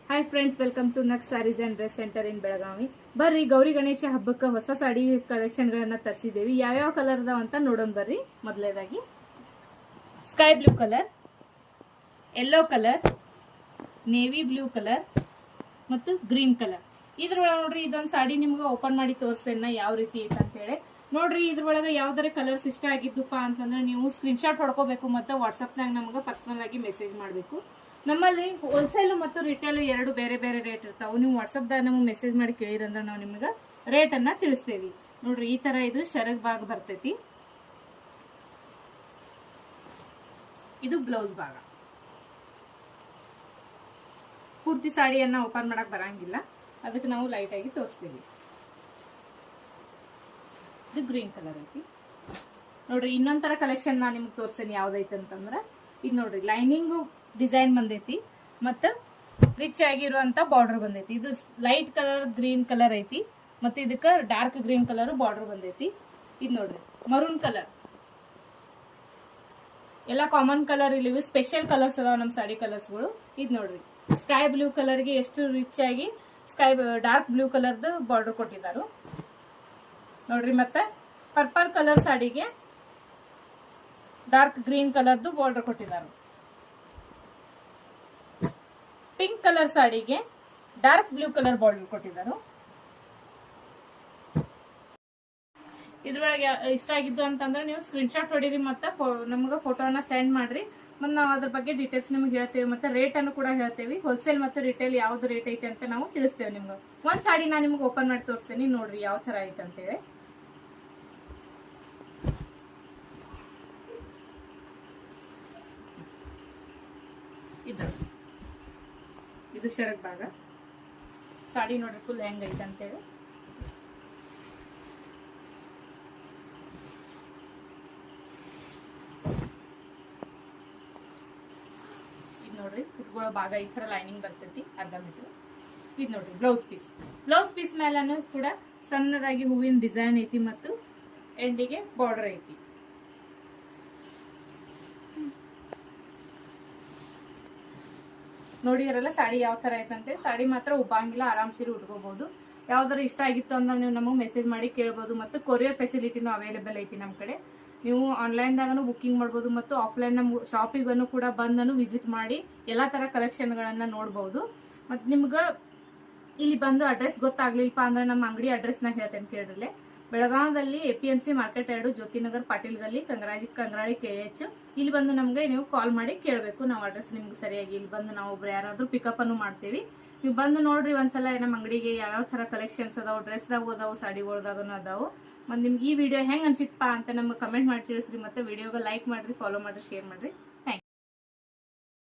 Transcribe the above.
Hi friends, welcome to ನಕ್ಸ್ sarees and dress centre in Belagavi. ಬರ್ರಿ, ಗೌರಿ ಗಣೇಶ ಹಬ್ಬಕ್ಕೆ ಹೊಸ ಸಾಡಿ ಕಲೆಕ್ಷನ್ ಗಳನ್ನ ತರಿಸಿದ್ದೇವೆ. ಯಾವ್ಯಾವ ಕಲರ್ ಅದಾವ ಅಂತ ನೋಡೋಣ ಬರ್ರಿ. ಮೊದಲನೇದಾಗಿ sky blue colour, yellow colour, navy blue colour ಮತ್ತು ಗ್ರೀನ್ ಕಲರ್. ಇದ್ರೊಳಗೆ ನೋಡ್ರಿ, ಇದೊಂದು ಸಾಡಿ ನಿಮ್ಗೆ ಓಪನ್ ಮಾಡಿ ತೋರಿಸ್ತೇನೆ ಯಾವ ರೀತಿ ಐತೆ ಅಂತ ಹೇಳಿ. ನೋಡ್ರಿ, ಇದ್ರೊಳಗೆ ಯಾವ್ದಾರ ಕಲರ್ಸ್ ಇಷ್ಟ ಆಗಿದ್ದಪ್ಪ ಅಂತಂದ್ರೆ ನೀವು ಸ್ಕ್ರೀನ್ ಶಾಟ್ ಹೊಡ್ಕೋಬೇಕು ಮತ್ತು ವಾಟ್ಸಪ್ನಾಗ ನಮ್ಗೆ ಪರ್ಸನಲ್ ಆಗಿ ಮೆಸೇಜ್ ಮಾಡಬೇಕು. ನಮ್ಮಲ್ಲಿ ಹೋಲ್ಸೇಲ್ ಮತ್ತು ರಿಟೇಲ್ ಎರಡು ಬೇರೆ ಬೇರೆ ರೇಟ್ ಇರ್ತಾವೆ. ನೀವು ವಾಟ್ಸಪ್ದಾಗ ನಮಗೆ ಮೆಸೇಜ್ ಮಾಡಿ ಕೇಳಿರಂದ್ರೆ ನಾವು ನಿಮ್ಗೆ ರೇಟ್ ಅನ್ನ ತಿಳಿಸ್ತೇವಿ. ನೋಡ್ರಿ, ಈ ತರ ಇದು ಶರಗ್ ಭಾಗ ಬರ್ತೈತಿ. ಇದು ಬ್ಲೌಸ್ ಭಾಗ. ಪೂರ್ತಿ ಸಾಡಿಯನ್ನ ಓಪನ್ ಮಾಡಕ್ ಬರಂಗಿಲ್ಲ, ಅದಕ್ಕೆ ನಾವು ಲೈಟ್ ಆಗಿ ತೋರಿಸ್ತೀವಿ. ಇದು ಗ್ರೀನ್ ಕಲರ್ ಐತಿ. ನೋಡ್ರಿ, ಇನ್ನೊಂದರ ಕಲೆಕ್ಷನ್ ನಾ ನಿಮ್ಗೆ ತೋರಿಸ್ತೇನೆ ಯಾವ್ದೈತೆ ಅಂತಂದ್ರ, ಇದು ನೋಡ್ರಿ ಲೈನಿಂಗ್ ಡಿಸೈನ್ ಬಂದೈತಿ ಮತ್ತು ರಿಚ್ ಆಗಿರುವಂತ ಬಾರ್ಡರ್ ಬಂದೈತಿ. ಇದು ಲೈಟ್ ಕಲರ್ ಗ್ರೀನ್ ಕಲರ್ ಐತಿ ಮತ್ತೆ ಇದಕ್ಕೆ ಡಾರ್ಕ್ ಗ್ರೀನ್ ಕಲರ್ ಬಾರ್ಡರ್ ಬಂದೈತಿ. ಇದು ನೋಡ್ರಿ ಮರೂನ್ ಕಲರ್. ಎಲ್ಲ ಕಾಮನ್ ಕಲರ್ ಇಲ್ಲಿ ಸ್ಪೆಷಲ್ ಕಲರ್ಸ್ ಅದಾವ ನಮ್ಮ ಸಾಡಿ ಕಲರ್ಸ್ಗಳು. ಇದು ನೋಡ್ರಿ ಸ್ಕೈ ಬ್ಲೂ ಕಲರ್ಗೆ ಎಷ್ಟು ರಿಚ್ ಆಗಿ ಡಾರ್ಕ್ ಬ್ಲೂ ಕಲರ್ದು ಬಾರ್ಡರ್ ಕೊಟ್ಟಿದ್ದಾರೆ ನೋಡ್ರಿ. ಮತ್ತೆ ಪರ್ಪಲ್ ಕಲರ್ ಸಾಡಿಗೆ ಡಾರ್ಕ್ ಗ್ರೀನ್ ಕಲರ್ದು ಬಾರ್ಡರ್ ಕೊಟ್ಟಿದ್ದಾರೆ. ಪಿಂಕ್ ಕಲರ್ ಸಾಡಿಗೆ ಡಾರ್ಕ್ ಬ್ಲೂ ಕಲರ್ ಬಾರ್ಡರ್ ಕೊಟ್ಟಿದ್ದಾರೆ. ಇದ್ರೊಳಗೆ ಇಷ್ಟ ಆಗಿದ್ದು ಅಂತಂದ್ರೆ ನೀವು ಸ್ಕ್ರೀನ್ ಶಾಟ್ ಹೊಡೀರಿ ಮತ್ತೆ ನಮ್ಗೆ ಫೋಟೋನ ಸೆಂಡ್ ಮಾಡ್ರಿ. ಮತ್ತೆ ನಾವು ಅದ್ರ ಬಗ್ಗೆ ಡೀಟೇಲ್ಸ್ ನಿಮ್ಗೆ ಹೇಳ್ತೇವೆ ಮತ್ತೆ ರೇಟ್ ಅನ್ನು ಕೂಡ ಹೇಳ್ತೇವೆ. ಹೋಲ್ಸೇಲ್ ಮತ್ತು ರಿಟೇಲ್ ಯಾವ್ದು ರೇಟ್ ಐತೆ ಅಂತ ನಾವು ತಿಳಿಸ್ತೇವೆ ನಿಮ್ಗೆ. ಒಂದ್ ಸಾಡಿ ನಾನು ನಿಮ್ಗೆ ಓಪನ್ ಮಾಡಿ ತೋರಿಸ್ತೇನೆ, ನೋಡ್ರಿ ಯಾವ ತರ ಐತೆ ಅಂತೇಳಿ. ಇದು ಶರಗ್ ಭಾಗ. ಸಾಡಿ ನೋಡ್ರಿ ಫುಲ್ ಹೆಂಗ್ ಐತೆ ಅಂತೇಳಿ. ಇದು ನೋಡ್ರಿ ಕುಟ್ಕೊಳ್ಳೋ ಭಾಗ ಈ ತರ ಲೈನಿಂಗ್ ಬರ್ತೈತಿ ಅರ್ಧ ಮೀಟರ್. ಇದು ನೋಡ್ರಿ ಬ್ಲೌಸ್ ಪೀಸ್. ಬ್ಲೌಸ್ ಪೀಸ್ ಮೇಲೂ ಕೂಡ ಸಣ್ಣದಾಗಿ ಹೂವಿನ ಡಿಸೈನ್ ಐತಿ ಮತ್ತು ಎಂಡಿಗೆ ಬಾರ್ಡರ್ ಐತಿ. ನೋಡಿರಲ್ಲ ಸಾಡಿ ಯಾವ ತರ ಐತಂತೆ. ಸಾಡಿ ಮಾತ್ರ ಉಬ್ಬಂಗಿಲ್ಲ, ಆರಾಮ್ಸಿರಿ ಉಟ್ಕೋಬಹುದು. ಯಾವ್ದಾರ ಇಷ್ಟ ಆಗಿತ್ತು ಅಂದ್ರೆ ನೀವು ನಮಗೆ ಮೆಸೇಜ್ ಮಾಡಿ ಕೇಳಬಹುದು. ಮತ್ತು ಕೊರಿಯರ್ ಫೆಸಿಲಿಟಿನೂ ಅವೈಲೇಬಲ್ ಐತಿ ನಮ್ಮ ಕಡೆ. ನೀವು ಆನ್ಲೈನ್ದಾಗನು ಬುಕ್ಕಿಂಗ್ ಮಾಡ್ಬೋದು ಮತ್ತು ಆಫ್ಲೈನ್ ನಮ್ಮ ಶಾಪಿಗೂ ಕೂಡ ಬಂದನು ವಿಸಿಟ್ ಮಾಡಿ ಎಲ್ಲಾ ತರ ಕಲೆಕ್ಷನ್ಗಳನ್ನ ನೋಡ್ಬಹುದು. ಮತ್ತು ನಿಮ್ಗೆ ಇಲ್ಲಿ ಬಂದು ಅಡ್ರೆಸ್ ಗೊತ್ತಾಗ್ಲಿಲ್ಪ ಅಂದ್ರೆ ನಮ್ಮ ಅಂಗಡಿ ಅಡ್ರೆಸ್ನ ಹೇಳ್ತೇನೆ ಕೇಳಿರಲಿ. ಬೆಳಗಾವದಲ್ಲಿ APMC ಮಾರ್ಕೆಟ್ 2, ಜ್ಯೋತಿನಗರ್, ಪಾಟೀಲ್ ಗಲ್ಲಿ, ಕಂಗ್ರಾಳಿ KH. ಇಲ್ಲಿ ಬಂದು ನಮ್ಗೆ ನೀವು ಕಾಲ್ ಮಾಡಿ ಕೇಳಬೇಕು. ನಾವು ಅಡ್ರೆಸ್ ನಿಮ್ಗೆ ಸರಿಯಾಗಿ ಇಲ್ಲಿ ಬಂದು ನಾವು ಒಬ್ರು ಯಾರಾದ್ರೂ ಪಿಕಪ್ ಅನ್ನು ಮಾಡ್ತೀವಿ. ನೀವು ಬಂದು ನೋಡ್ರಿ ಒಂದ್ಸಲ ನಮ್ಮ ಅಂಗಡಿಗೆ ಯಾವ ತರ ಕಲೆಕ್ಷನ್ಸ್ ಅದಾವ, ಡ್ರೆಸ್ದಾಗ ಅದಾವು, ಸಾಡಿಗಳದಾಗೂ ಅದಾವು. ಮತ್ತೆ ನಿಮ್ಗೆ ಈ ವಿಡಿಯೋ ಹೆಂಗ್ ಅನ್ಸಿತ್ಪಾ ಅಂತ ನಮ್ಗೆ ಕಮೆಂಟ್ ಮಾಡಿ ತಿಳಿಸ್ರಿ. ಮತ್ತೆ ವಿಡಿಯೋಗೆ ಲೈಕ್ ಮಾಡ್ರಿ, ಫಾಲೋ ಮಾಡ್ರಿ, ಶೇರ್ ಮಾಡ್ರಿ. Thank you.